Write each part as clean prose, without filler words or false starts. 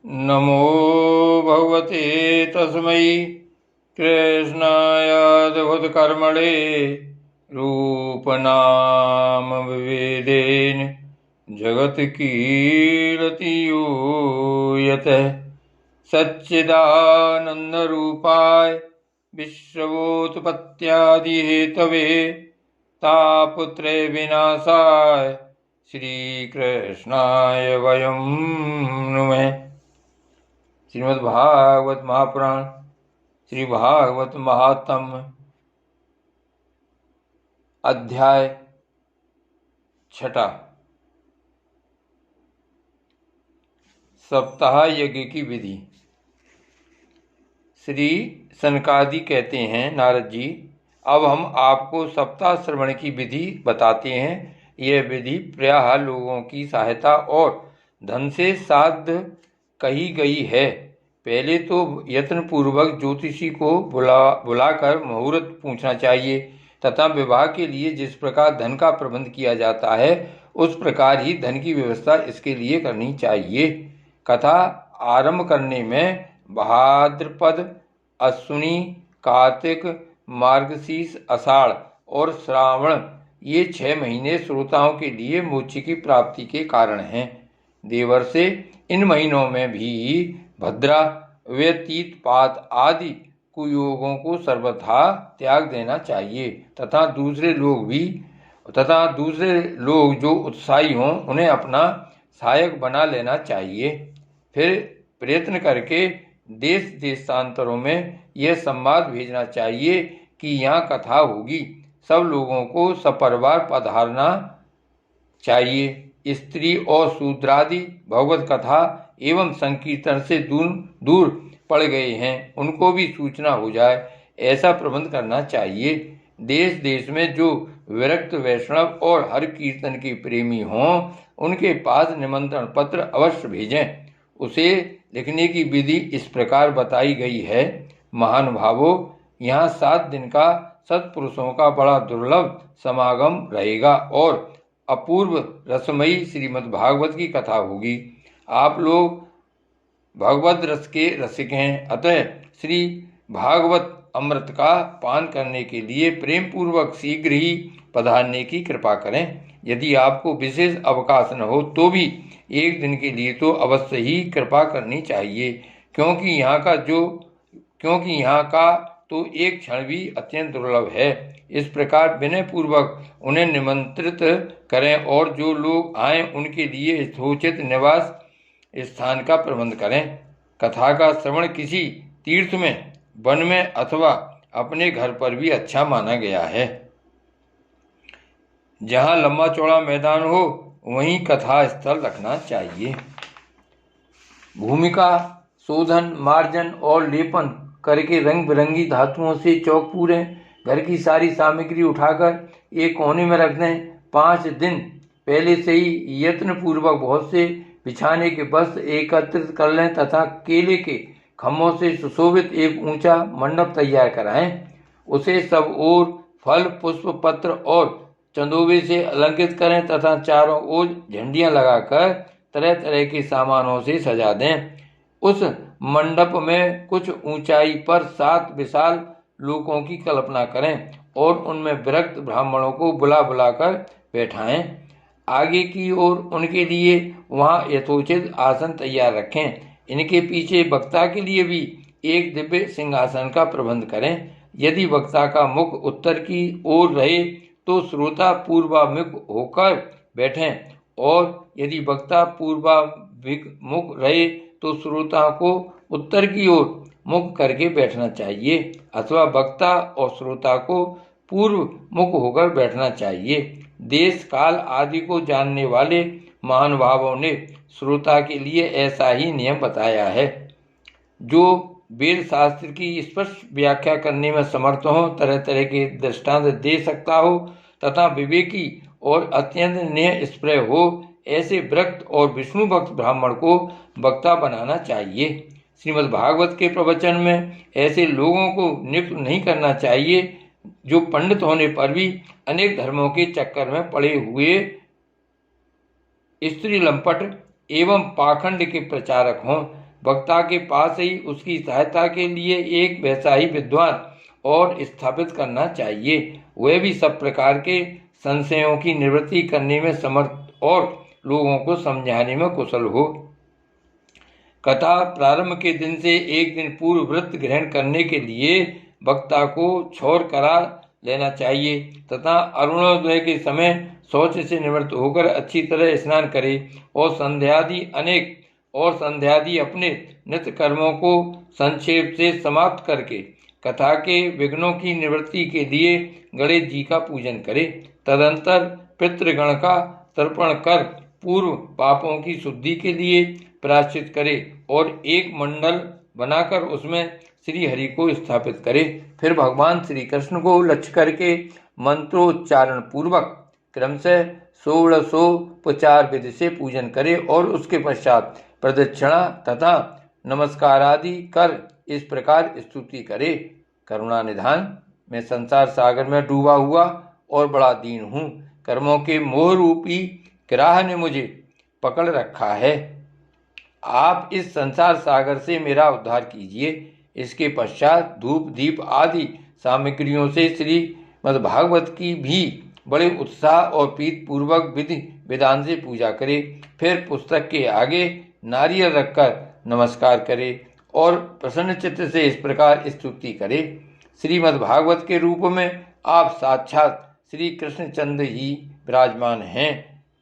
नमो भगवते तस्मै कृष्णायाद्भुतकर्मणे रूपनाम विभेदेन जगत्कीर्ति यो यतः सच्चिदानन्दरूपाय विश्वोत्पत्त्यादिहेतवे तापत्रय विनाशाय श्रीकृष्णाय वयं नुमः। श्रीमद्भागवत महापुराण श्री भागवत महात्म्य अध्याय 6 सप्ताह यज्ञ की विधि। श्री सनकादि कहते हैं, नारद जी, अब हम आपको सप्ताह श्रवण की विधि बताते हैं। यह विधि प्रायः लोगों की सहायता और धन से साध्य कही गई है। पहले तो यत्नपूर्वक ज्योतिषी को बुलाकर मुहूर्त पूछना चाहिए तथा विवाह के लिए जिस प्रकार धन का प्रबंध किया जाता है उस प्रकार ही धन की व्यवस्था इसके लिए करनी चाहिए। कथा आरंभ करने में भाद्रपद, अश्विनी, कार्तिक, मार्गशीर्ष, आषाढ़ और श्रावण ये 6 महीने श्रोताओं के लिए मोक्ष की प्राप्ति के कारण हैं। देवर से इन महीनों में भी भद्रा, व्यतीत, पात आदि कुयोगों को सर्वथा त्याग देना चाहिए तथा दूसरे लोग जो उत्साही हों उन्हें अपना सहायक बना लेना चाहिए। फिर प्रयत्न करके देश देशांतरों में यह संवाद भेजना चाहिए कि यहाँ कथा होगी, सब लोगों को सपरिवार पधारना चाहिए। स्त्री और शूद्रादि भगवत कथा एवं संकीर्तन से दूर पड़ गए हैं, उनको भी सूचना हो जाए, ऐसा प्रबंध करना चाहिए। देश देश में जो विरक्त वैष्णव और हर कीर्तन के प्रेमी हों उनके पास निमंत्रण पत्र अवश्य भेजें। उसे लिखने की विधि इस प्रकार बताई गई है। महानुभावों, यहाँ 7 दिन का सत्पुरुषों का बड़ा दुर्लभ समागम रहेगा और अपूर्व रसमयी श्रीमद्भागवत की कथा होगी। आप लोग भगवत रस के रसिक हैं, अतः श्री भागवत अमृत का पान करने के लिए प्रेम पूर्वक शीघ्र ही पधारने की कृपा करें। यदि आपको विशेष अवकाश न हो तो भी 1 दिन के लिए तो अवश्य ही कृपा करनी चाहिए, क्योंकि यहाँ का तो एक क्षण भी अत्यंत दुर्लभ है। इस प्रकार विनय पूर्वक उन्हें निमंत्रित करें और जो लोग आएं उनके लिए यथोचित निवास स्थान का प्रबंध करें। कथा का श्रवण किसी तीर्थ में, वन में अथवा अपने घर पर भी अच्छा माना गया है। जहाँ लंबा चौड़ा मैदान हो वहीं कथा स्थल रखना चाहिए। भूमिका शोधन, मार्जन और लेपन करके रंग बिरंगी धातुओं से चौक पूरें। घर की सारी सामग्री उठाकर एक कोने में रख दें। 5 दिन पहले से ही यत्न पूर्वक बहुत से बिछाने के वस्त्र एकत्रित कर लें तथा केले के खम्भों से सुशोभित एक ऊंचा मंडप तैयार कराएं। उसे सब ओर फल, पुष्प, पत्र और चंदोबे से अलंकृत करें तथा चारों ओर झंडियां लगाकर तरह तरह के सामानों से सजा दें। उस मंडप में कुछ ऊंचाई पर 7 विशाल लोकों की कल्पना करें और उनमें विरक्त ब्राह्मणों को बुलाकर बैठाएं। आगे की ओर उनके लिए वहां यथोचित आसन तैयार रखें। इनके पीछे वक्ता के लिए भी एक दिव्य सिंहासन का प्रबंध करें। यदि वक्ता का मुख उत्तर की ओर रहे तो श्रोता पूर्वाभिमुख होकर बैठें और यदि वक्ता पूर्वाभिमुख रहे तो श्रोता को उत्तर की ओर मुख करके बैठना चाहिए अथवा वक्ता और श्रोता को पूर्व मुख होकर बैठना चाहिए। देश काल आदि को जानने वाले महानुभावों ने श्रोता के लिए ऐसा ही नियम बताया है। जो वेद शास्त्र की स्पष्ट व्याख्या करने में समर्थ हो, तरह तरह के दृष्टांत दे सकता हो तथा विवेकी और अत्यंत न्यायस्प्रिय हो, ऐसे विरक्त और विष्णु भक्त ब्राह्मण को वक्ता बनाना चाहिए। श्रीमद् भागवत के प्रवचन में ऐसे लोगों को नियुक्त नहीं करना चाहिए जो पंडित होने पर भी अनेक धर्मों के चक्कर में पड़े हुए स्त्री लंपट एवं पाखंड के प्रचारक हों। वक्ता के पास ही उसकी सहायता के लिए एक वैसा ही विद्वान और स्थापित करना चाहिए, वह भी सब प्रकार के संशयों की निवृत्ति करने में समर्थ और लोगों को समझाने में कुशल हो। कथा प्रारंभ के दिन से एक दिन पूर्व व्रत ग्रहण करने के लिए वक्ता को क्षौर करा लेना चाहिए तथा अरुणोदय के समय शौच से निवृत्त होकर अच्छी तरह स्नान करे और संध्यादि अपने नित्य कर्मों को संक्षेप से समाप्त करके कथा के विघ्नों की निवृत्ति के लिए गणेश जी का पूजन करे। तदंतर पितृगण का तर्पण कर पूर्व पापों की शुद्धि के लिए प्रायश्चित करे और एक मंडल बनाकर उसमें श्री हरि को स्थापित करे। फिर भगवान श्री कृष्ण को लक्ष्य करके मंत्रोच्चारण पूर्वक क्रमशः 16उपचार विधि से पूजन करे और उसके पश्चात प्रदक्षिणा तथा नमस्कार आदि कर इस प्रकार स्तुति करे। करुणा निधान, मैं संसार सागर में डूबा हुआ और बड़ा दीन हूँ। कर्मों के मोह रूपी ग्राह ने मुझे पकड़ रखा है। आप इस संसार सागर से मेरा उद्धार कीजिए। इसके पश्चात धूप दीप आदि सामग्रियों से श्रीमद्भागवत की भी बड़े उत्साह और प्रीत पूर्वक विधि विधान से पूजा करे। फिर पुस्तक के आगे नारियल रखकर नमस्कार करे और प्रसन्न चित्त से इस प्रकार स्तुति करे। श्रीमद्भागवत के रूप में आप साक्षात श्री कृष्णचंद्र ही विराजमान हैं।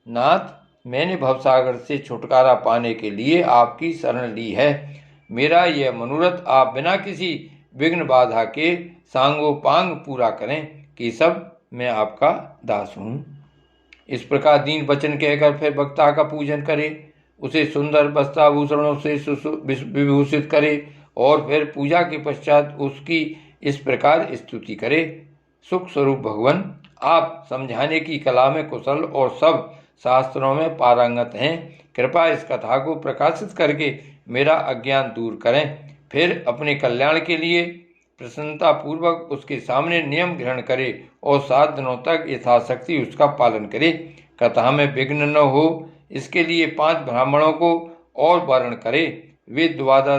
नाथ, मैंने भवसागर से छुटकारा पाने के लिए आपकी शरण ली है। मेरा यह मनोरथ आप बिना किसी विघ्न बाधा के सांगोपांग पूरा करें कि सब मैं आपका दास हूँ। इस प्रकार दीन वचन कहकर फिर वक्ता का पूजन करे, उसे सुंदर वस्त्राभूषणों से विभूषित करे और फिर पूजा के पश्चात उसकी इस प्रकार स्तुति करे। सुख स्वरूप भगवान, आप समझाने की कला में कुशल और सब शास्त्रों में पारंगत हैं। कृपया इस कथा को प्रकाशित करके मेरा अज्ञान दूर करें। फिर अपने कल्याण के लिए प्रसन्नता पूर्वक उसके सामने नियम ग्रहण करे और 7 दिनों तक यथाशक्ति उसका पालन करे। कथा में विघ्न न हो इसके लिए 5 ब्राह्मणों को और वर्ण करे। वे 12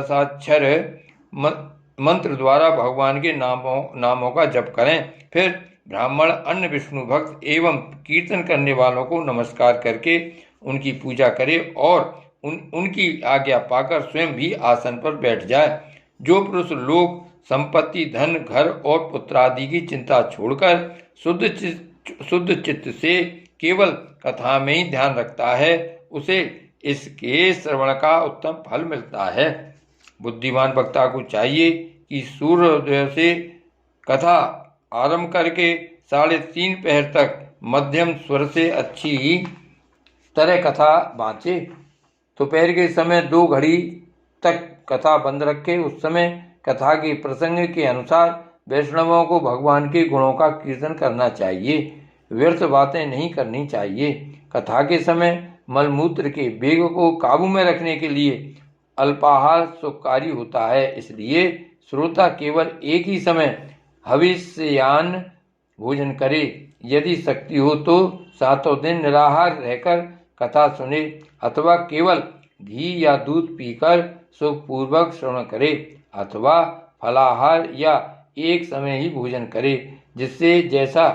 मंत्र द्वारा भगवान के नामों का जप करें। फिर ब्राह्मण अन्य विष्णु भक्त एवं कीर्तन करने वालों को नमस्कार करके उनकी पूजा करे और उनकी आज्ञा पाकर स्वयं भी आसन पर बैठ जाए। जो पुरुष लोग संपत्ति, धन, घर और पुत्र आदि की चिंता छोड़कर शुद्ध चित्त से केवल कथा में ही ध्यान रखता है, उसे इसके श्रवण का उत्तम फल मिलता है। बुद्धिमान वक्ता को चाहिए कि सूर्योदय से कथा आरंभ करके 3:30 पहर तक मध्यम स्वर से अच्छी तरह कथा बाँचे। दोपहर के समय 2 घड़ी तक कथा बंद रखे। उस समय कथा के प्रसंग के अनुसार वैष्णवों को भगवान के गुणों का कीर्तन करना चाहिए। व्यर्थ बातें नहीं करनी चाहिए। कथा के समय मलमूत्र के वेग को काबू में रखने के लिए अल्पाहार सुखकारी होता है, इसलिए श्रोता केवल एक ही समय हविष्यान्न भोजन करे। यदि शक्ति हो तो 7 दिन निराहार रहकर कथा सुने अथवा केवल घी या दूध पीकर सुखपूर्वक श्रवण करे अथवा फलाहार या एक समय ही भोजन करे, जिससे जैसा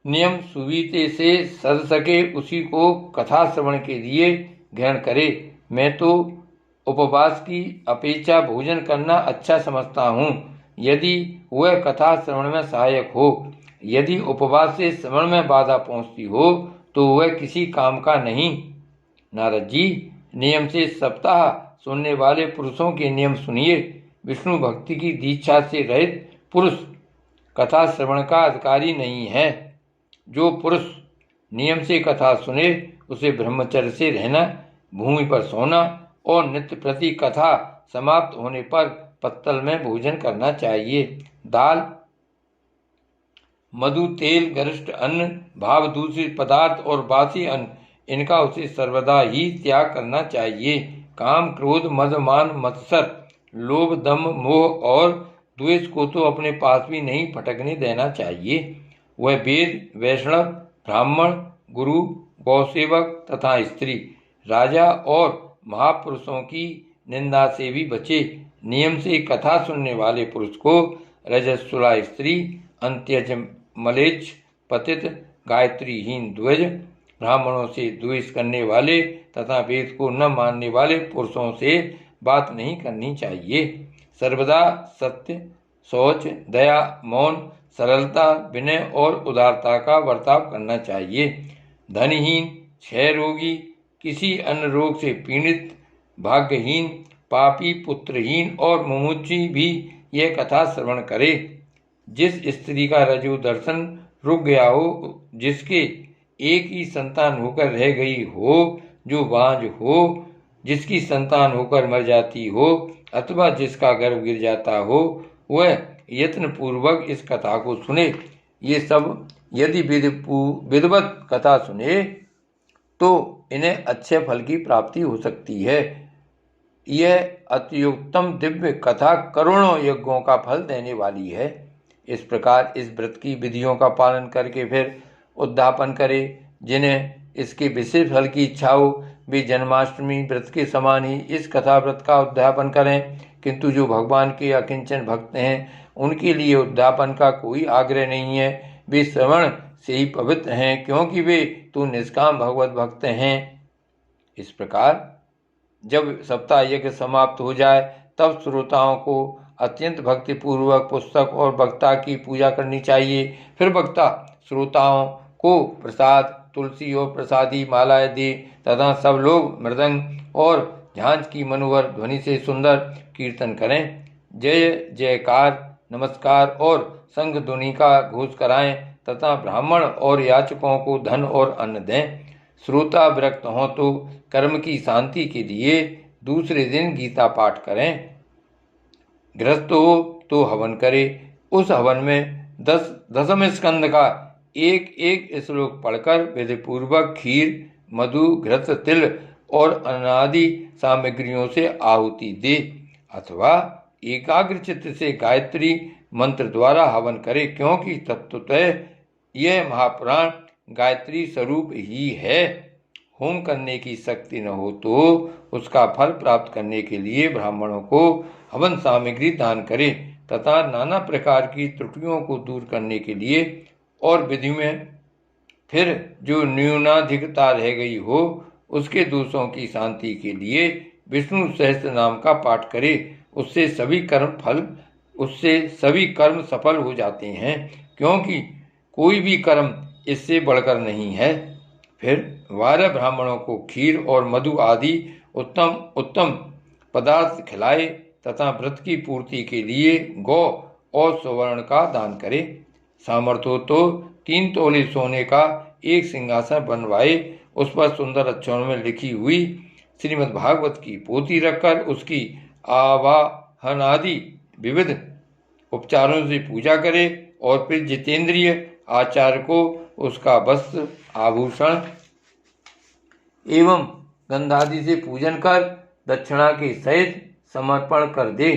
नियम सुविधि से सध सके उसी को कथा श्रवण के लिए ग्रहण करे। मैं तो उपवास की अपेक्षा भोजन करना अच्छा समझता हूँ, यदि वह कथा श्रवण में सहायक हो। यदि उपवास से श्रवण में बाधा पहुँचती हो तो वह किसी काम का नहीं। नारद जी, नियम से सप्ताह सुनने वाले पुरुषों के नियम सुनिए। विष्णु भक्ति की दीक्षा से रहित पुरुष कथा श्रवण का अधिकारी नहीं है। जो पुरुष नियम से कथा सुने उसे ब्रह्मचर्य से रहना, भूमि पर सोना और नित्य प्रति कथा समाप्त होने पर पत्तल में भोजन करना चाहिए। दाल, मधु, तेल, गरिष्ठ अन्न, भाव दूषित पदार्थ और बासी अन्न, इनका उसे सर्वदा ही त्याग करना चाहिए। काम, क्रोध, मद, मान, मत्सर, लोभ, दम्भ, मोह और द्वेष को तो अपने पास भी नहीं फटकने देना चाहिए। वह वेद, वैष्णव, ब्राह्मण, गुरु, गौसेवक तथा स्त्री, राजा और महापुरुषों की निंदा से भी बचे। नियम से कथा सुनने वाले पुरुष को रजस्वला स्त्री, अंत्यज मलेच्छ, पतित, गायत्रीहीन द्विज, ब्राह्मणों से द्वेष करने वाले तथा वेद को न मानने वाले पुरुषों से बात नहीं करनी चाहिए। सर्वदा सत्य, शौच, दया, मौन, सरलता, विनय और उदारता का बर्ताव करना चाहिए। धनहीन, क्षय रोगी, किसी अन्य रोग से पीड़ित, भाग्यहीन, पापी, पुत्रहीन और मुमुक्षु भी यह कथा श्रवण करे। जिस स्त्री का रजो दर्शन रुक गया हो, जिसके एक ही संतान होकर रह गई हो, जो बांझ हो, जिसकी संतान होकर मर जाती हो अथवा जिसका गर्भ गिर जाता हो, वह यत्न पूर्वक इस कथा को सुने। ये सब यदि विधिवत कथा सुने तो इन्हें अच्छे फल की प्राप्ति हो सकती है। यह अत्युत्तम दिव्य कथा करोड़ों यज्ञों का फल देने वाली है। इस प्रकार इस व्रत की विधियों का पालन करके फिर उद्यापन करे। जिन्हें इसके विशेष फल की इच्छा हो वे जन्माष्टमी व्रत के समान ही इस कथा व्रत का उद्यापन करें, किंतु जो भगवान के अकिंचन भक्त हैं उनके लिए उद्यापन का कोई आग्रह नहीं है। वे श्रवण से ही पवित्र हैं, क्योंकि वे तो निष्काम भगवत भक्त हैं। इस प्रकार जब सप्ताह यज्ञ समाप्त हो जाए तब श्रोताओं को अत्यंत भक्तिपूर्वक पुस्तक और वक्ता की पूजा करनी चाहिए। फिर वक्ता श्रोताओं को प्रसाद, तुलसी और प्रसादी मालाएं दे तथा सब लोग मृदंग और झांझ की मनोहर ध्वनि से सुंदर कीर्तन करें। जय जयकार, नमस्कार और संघ ध्वनि का घोष कराएं तथा ब्राह्मण और याचकों को धन और अन्न दें। श्रोता विरक्त हों तो कर्म की शांति के लिए दूसरे दिन गीता पाठ करें। गृहस्थ हो तो हवन करे। उस हवन में दसम स्कंद का एक एक श्लोक पढ़कर विधिपूर्वक खीर, मधु, घृत, तिल और अनादि सामग्रियों से आहुति दे अथवा एकाग्र चित्त से गायत्री मंत्र द्वारा हवन करे, क्योंकि तत्वतः यह महापुराण गायत्री स्वरूप ही है। होम करने की शक्ति न हो तो उसका फल प्राप्त करने के लिए ब्राह्मणों को हवन सामग्री दान करे तथा नाना प्रकार की त्रुटियों को दूर करने के लिए और विधि में फिर जो न्यूनाधिकता रह गई हो उसके दोषों की शांति के लिए विष्णु सहस्त्र नाम का पाठ करे। उससे सभी कर्म सफल हो जाते हैं, क्योंकि कोई भी कर्म इससे बढ़कर नहीं है। फिर 12 ब्राह्मणों को खीर और मधु आदि उत्तम उत्तम पदार्थ खिलाए तथा व्रत की पूर्ति के लिए गौ और स्वर्ण का दान करे। सामर्थ्य हो तो 3 तोले सोने का एक सिंहासन बनवाए, उस पर सुंदर अक्षरों में लिखी हुई श्रीमद् भागवत की पोथी रखकर उसकी आवाहन आदि विविध उपचारों से पूजा करे और फिर जितेंद्रिय आचार्य को उसका वस्त्र, आभूषण एवं गंधादि से पूजन कर दक्षिणा के सहित समर्पण कर दे।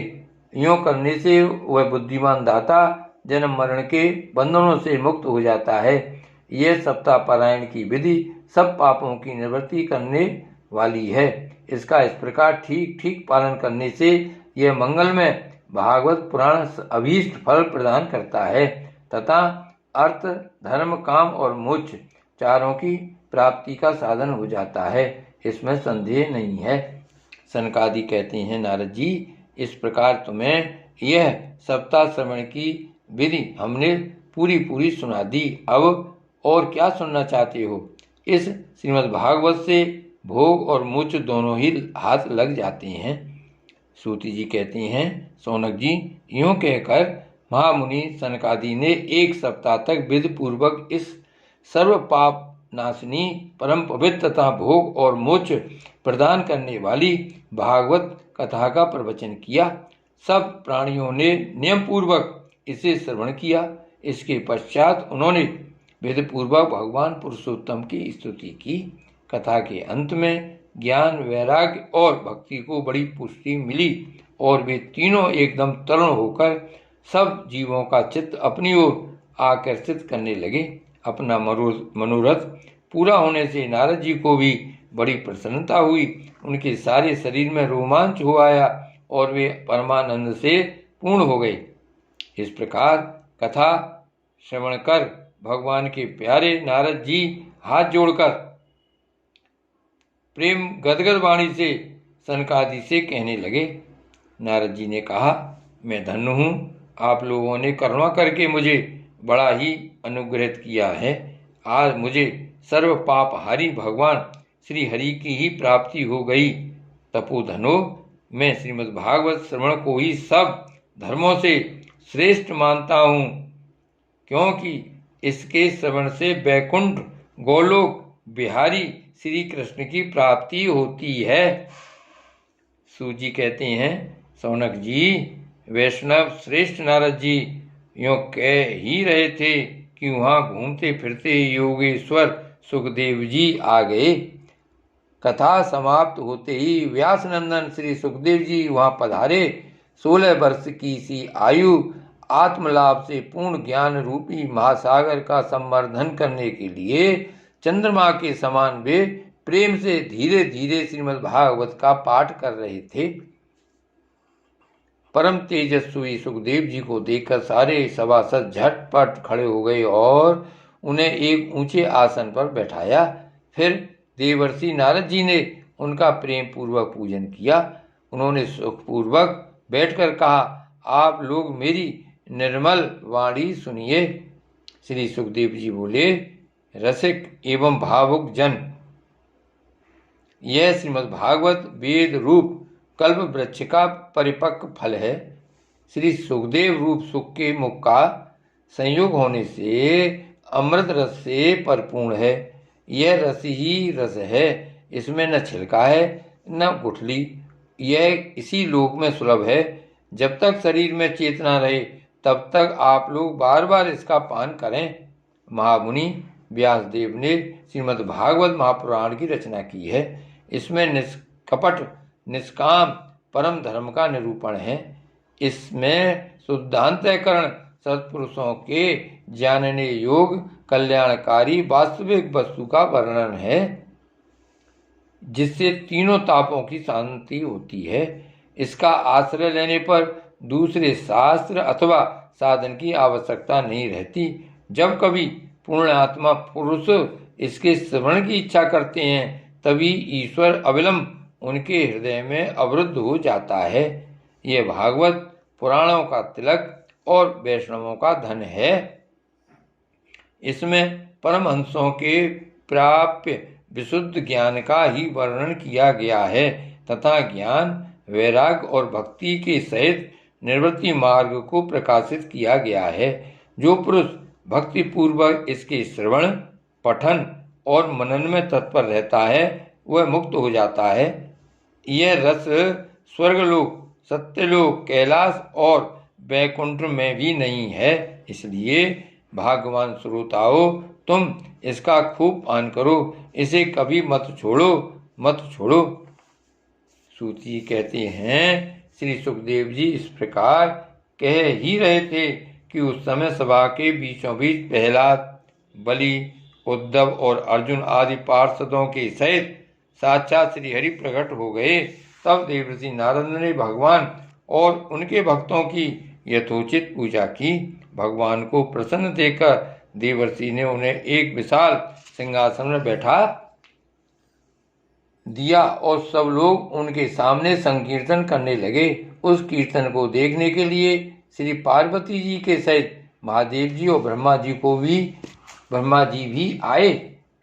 यूँ करने से वह बुद्धिमान दाता जन्म मरण के बंधनों से मुक्त हो जाता है। यह सप्ताह पारायण की विधि सब पापों की निवृत्ति करने वाली है। इसका इस प्रकार ठीक ठीक पालन करने से यह मंगलमय भागवत पुराण अभीष्ट फल प्रदान करता है तथा अर्थ, धर्म, काम और मोक्ष चारों की प्राप्ति का साधन हो जाता है। इसमें संदेह नहीं है। सनकादि कहते हैं, नारद जी, इस प्रकार तुम्हें यह सप्ताह श्रवण की विधि हमने पूरी सुना दी। अब और क्या सुनना चाहते हो? इस श्रीमद् भागवत से भोग और मोक्ष दोनों ही हाथ लग जाते हैं। सूति जी कहती हैं, सौनक जी, यूं कहकर महामुनि सनकादि ने 1 सप्ताह तक विधि पूर्वक इस सर्व पाप नाशनी, परम पवित्र तथा भोग और मोक्ष प्रदान करने वाली भागवत कथा का प्रवचन किया। सब प्राणियों ने नियम पूर्वक इसे श्रवण किया। इसके पश्चात उन्होंने विधि पूर्वक भगवान पुरुषोत्तम की स्तुति की। कथा के अंत में ज्ञान, वैराग्य और भक्ति को बड़ी पुष्टि मिली और वे तीनों एकदम तरुण होकर सब जीवों का चित्त अपनी ओर आकर्षित करने लगे। अपना मनोरथ पूरा होने से नारद जी को भी बड़ी प्रसन्नता हुई। उनके सारे शरीर में रोमांच हो आया और वे परमानंद से पूर्ण हो गए। इस प्रकार कथा श्रवण कर भगवान के प्यारे नारद जी हाथ जोड़कर प्रेम गदगद वाणी से सनकादि से कहने लगे। नारद जी ने कहा, मैं धन्य हूँ, आप लोगों ने करुणा करके मुझे बड़ा ही अनुग्रहित किया है। आज मुझे सर्व पापहारी भगवान श्री हरि की ही प्राप्ति हो गई। तपोधनो, मैं श्रीमद् भागवत श्रवण को ही सब धर्मों से श्रेष्ठ मानता हूँ, क्योंकि इसके श्रवण से वैकुंठ गोलोक बिहारी श्री कृष्ण की प्राप्ति होती है। सूजी कहते हैं, सौनक जी, वैष्णव श्रेष्ठ नारद जी यूं कह ही रहे थे कि वहां घूमते फिरते योगेश्वर सुखदेव जी आ गए। कथा समाप्त होते ही व्यास नंदन श्री सुखदेव जी वहां पधारे। 16 वर्ष की सी आयु आत्मलाभ से पूर्ण ज्ञान रूपी महासागर का संवर्धन करने के लिए चंद्रमा के समान वे प्रेम से धीरे धीरे श्रीमद् भागवत का पाठ कर रहे थे। परम तेजस्वी सुखदेव जी को देखकर सारे सभासद झटपट खड़े हो गए और उन्हें एक ऊंचे आसन पर बैठाया। फिर देवर्षि नारद जी ने उनका प्रेम पूर्वक पूजन किया। उन्होंने सुखपूर्वक बैठकर कहा, आप लोग मेरी निर्मल वाणी सुनिए। श्री सुखदेव जी बोले, रसिक एवं भावुक जन, यह श्रीमद् भागवत वेद रूप कल्प वृक्ष का परिपक्व फल है। श्री सुखदेव रूप सुख के मुख का संयोग होने से अमृत रस से परिपूर्ण है। यह रस ही रस है, इसमें न छिलका है न गुठली। यह इसी लोक में सुलभ है। जब तक शरीर में चेतना रहे तब तक आप लोग बार बार इसका पान करें। महामुनि व्यासदेव ने श्रीमद् भागवत महापुराण की रचना की है। इसमें निष्कपट निष्काम परम धर्म का निरूपण है। इसमें शुद्धांतःकरण सत्पुरुषों के जानने योग कल्याणकारी वास्तविक वस्तु का वर्णन है, जिससे तीनों तापों की शांति होती है। इसका आश्रय लेने पर दूसरे शास्त्र अथवा साधन की आवश्यकता नहीं रहती। जब कभी पुण्यात्मा पुरुष इसके श्रवण की इच्छा करते हैं तभी ईश्वर अविलंब उनके हृदय में अवरुद्ध हो जाता है। यह भागवत पुराणों का तिलक और वैष्णवों का धन है। इसमें परमहंसों के प्राप्य विशुद्ध ज्ञान का ही वर्णन किया गया है तथा ज्ञान, वैराग्य और भक्ति के सहित निवृत्ति मार्ग को प्रकाशित किया गया है। जो पुरुष भक्ति पूर्वक इसके श्रवण, पठन और मनन में तत्पर रहता है वह मुक्त हो जाता है। यह रस स्वर्गलोक, सत्यलोक, कैलाश और वैकुंठ में भी नहीं है। इसलिए भाग्यवान श्रोताओं, तुम इसका खूब पान करो, इसे कभी मत छोड़ो, मत छोड़ो। सूत जी कहते हैं, श्री सुखदेव जी इस प्रकार कह ही रहे थे कि उस समय सभा के बीचों बीच प्रहलाद, बलि, उद्धव और अर्जुन आदि पार्षदों के सहित साक्षात श्री हरि प्रकट हो गए। तब देवर्षि नारद ने भगवान और उनके भक्तों की यथोचित पूजा की। भगवान को प्रसन्न देखकर देवर्षि ने उन्हें एक विशाल सिंहासन में बैठा दिया और सब लोग उनके सामने संकीर्तन करने लगे। उस कीर्तन को देखने के लिए श्री पार्वती जी के सहित महादेव जी और ब्रह्मा जी भी आए।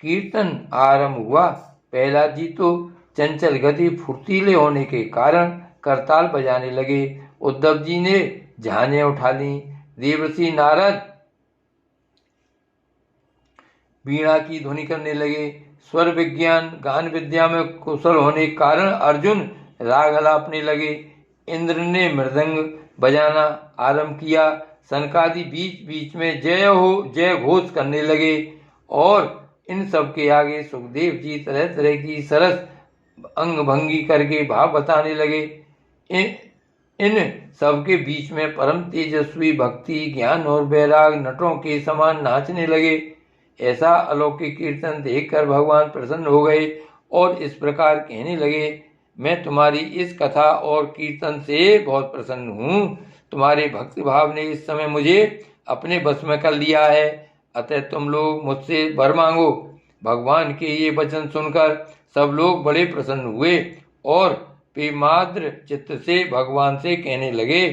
कीर्तन आरंभ हुआ। प्रहलाद जी तो चंचल गति फुर्तीले होने के कारण करताल बजाने लगे। उद्धव जी ने झाने उठा ली। देवर्षि नारद वीणा की ध्वनि करने लगे। स्वर विज्ञान गान विद्या में कुशल होने के कारण अर्जुन राग अलापने लगे। इंद्र ने मृदंग बजाना आरंभ किया। सनकादि बीच बीच में जय हो जय घोष करने लगे और इन सब के आगे सुखदेव जी तरह तरह की सरस अंग भंगी करके भाव बताने लगे। इन सबके बीच में परम तेजस्वी भक्ति, ज्ञान और वैराग नटों के समान नाचने लगे। ऐसा अलौकिक कीर्तन देखकर भगवान प्रसन्न हो गए और इस प्रकार कहने लगे, मैं तुम्हारी इस कथा और कीर्तन से बहुत प्रसन्न हूँ। तुम्हारे भक्ति भाव ने इस समय मुझे अपने बस में कर लिया है, अतः तुम लोग मुझसे वर मांगो। भगवान के ये वचन सुनकर सब लोग बड़े प्रसन्न हुए और प्रेमाद्र चित्त से भगवान से कहने लगे,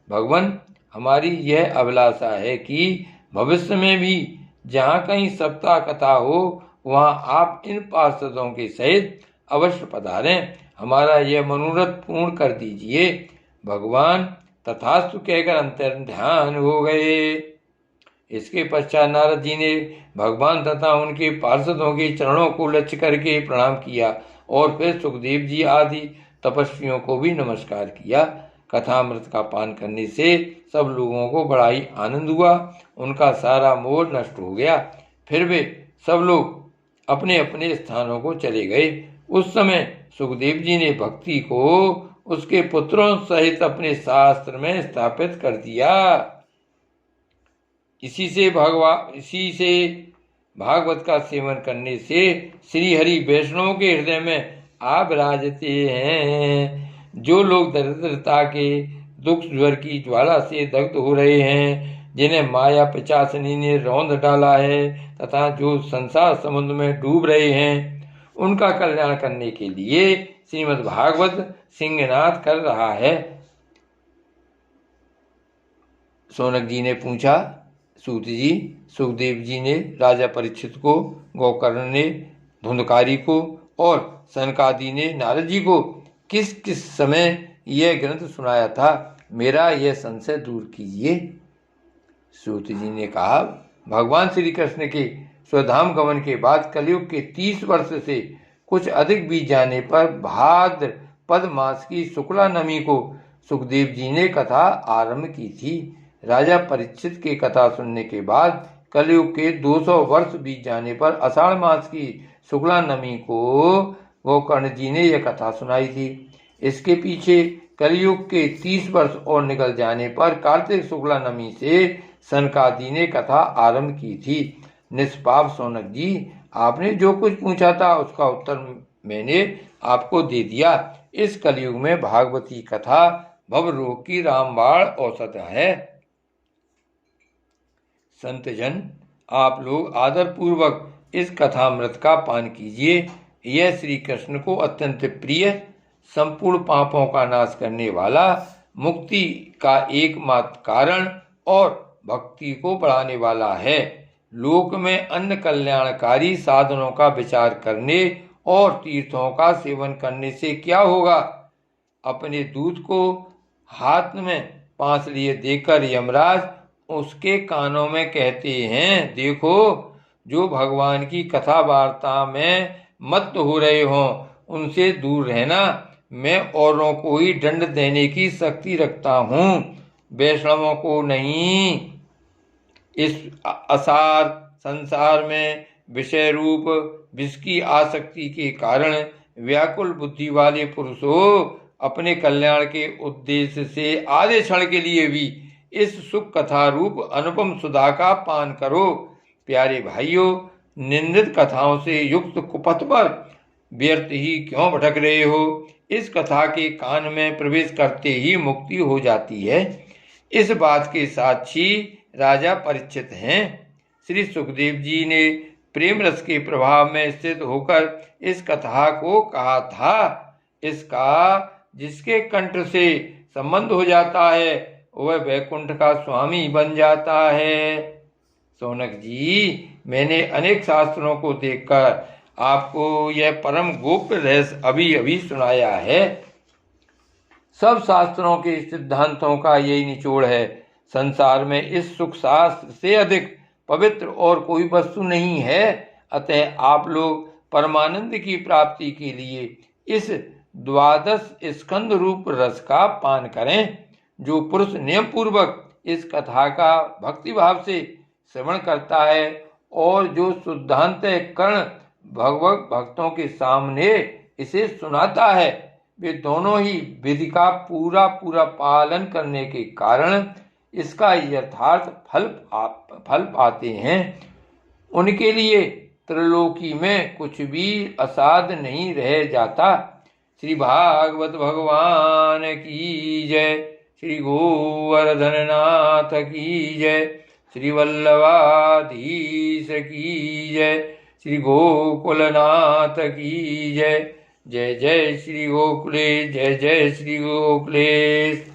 भगवान, हमारी यह अभिलाषा है कि भविष्य में भी जहाँ कहीं सप्ताह कथा हो वहाँ आप इन पार्षदों के सहित अवश्य पधारें, हमारा यह मनोरथ पूर्ण कर दीजिए। भगवान तथास्तु कहकर अंतर्ध्यान हो गए। इसके पश्चात नारद जी ने भगवान तथा उनके पार्षदों के चरणों को लक्ष्य करके प्रणाम किया और फिर सुखदेव जी आदि तपस्वियों को भी नमस्कार किया। कथामृत का पान करने से सब लोगों को बड़ा ही आनंद हुआ, उनका सारा मोह नष्ट हो गया। फिर वे सब लोग अपने अपने स्थानों को चले गए। उस समय सुखदेव जी ने भक्ति को उसके पुत्रों सहित अपने शास्त्र में स्थापित कर दिया। इसी से भागवत का सेवन करने से श्री हरि वैष्णव के हृदय में आप विराजते हैं। जो लोग दरिद्रता के दुख ज्वर की ज्वाला से दग्ध हो रहे हैं, जिन्हें माया पिशाचिनी ने रौंद डाला है तथा जो संसार समुद्र में डूब रहे हैं, उनका कल्याण करने के लिए श्रीमद् भागवत सिंहनाद कर रहा है। सौनक जी ने पूछा, सूत जी, सुखदेव जी ने राजा परीक्षित को, गोकर्ण ने धुंधकारी को और सनकादि ने नारद जी को किस किस समय यह ग्रंथ सुनाया था, मेरा यह संशय दूर कीजिए। सूत जी ने कहा, भगवान श्री कृष्ण के स्वधाम गमन के बाद कलयुग के 30 वर्ष से कुछ अधिक बीत जाने पर भाद्रपद मास की शुक्ला नमी को सुखदेव जी ने कथा आरंभ की थी। राजा परीक्षित की कथा सुनने के बाद कलयुग के 200 वर्ष बीत जाने पर आषाढ़ मास की शुक्ला नमी को गोकर्ण जी ने यह कथा सुनाई थी। इसके पीछे कलयुग के 30 वर्ष और निकल जाने पर कार्तिक शुक्ला नमी से सनकादि ने कथा आरंभ की थी। निष्पाप सौनक जी, आपने जो कुछ पूछा था उसका उत्तर मैंने आपको दे दिया। इस कलयुग में भागवती कथा भवरोग की रामबाण औषध है। संत जन, आप लोग आदर पूर्वक इस कथामृत का पान कीजिए। यह श्री कृष्ण को अत्यंत प्रिय, संपूर्ण पापों का नाश करने वाला, मुक्ति का एकमात्र कारण और भक्ति को बढ़ाने वाला है। लोक में अन्य कल्याणकारी साधनों का विचार करने और तीर्थों का सेवन करने से क्या होगा। अपने दूध को हाथ में 5 लिए देकर यमराज उसके कानों में कहते हैं, देखो, जो भगवान की कथा वार्ता में मत्त हो रहे हों उनसे दूर रहना। मैं औरों को ही दंड देने की शक्ति रखता हूँ, वैष्णवों को नहीं। इस असार संसार में विषय रूप विष की आसक्ति के कारण व्याकुल बुद्धि वाले पुरुषों, अपने कल्याण के उद्देश्य से आधे क्षण के लिए भी इस सुख कथा रूप अनुपम सुधा का पान करो। प्यारे भाइयों, निंदित कथाओं से युक्त कुपथ पर व्यर्थ ही क्यों भटक रहे हो। इस कथा के कान में प्रवेश करते ही मुक्ति हो जाती है। इस बात के साक्षी राजा परीक्षित हैं। श्री सुखदेव जी ने प्रेम रस के प्रभाव में स्थित होकर इस कथा को कहा था। इसका जिसके कंठ से संबंध हो जाता है वह वैकुंठ का स्वामी बन जाता है। सौनक जी, मैंने अनेक शास्त्रों को देखकर आपको यह परम गोप्य रहस्य अभी अभी सुनाया है। सब शास्त्रों के सिद्धांतों का यही निचोड़ है। संसार में इस सुख शास्त्र से अधिक पवित्र और कोई वस्तु नहीं है। अतः आप लोग परमानंद की प्राप्ति के लिए इस 12 स्कंद रूप रस का पान करें। जो पुरुष नियम पूर्वक इस कथा का भक्ति भाव से श्रवण करता है और जो शुद्धांत कर्ण भगवत भक्तों के सामने इसे सुनाता है, वे दोनों ही विधि का पूरा पालन करने के कारण इसका यथार्थ फल पाते हैं। उनके लिए त्रिलोकी में कुछ भी असाध्य नहीं रह जाता। श्री भागवत भगवान की जय। श्री गोवर्धन नाथ की जय। श्री वल्लभाधीश की जय। श्री गोकुलनाथ की जय। जय जय श्री गोकुलेश, जय जय श्री गोकुलेश।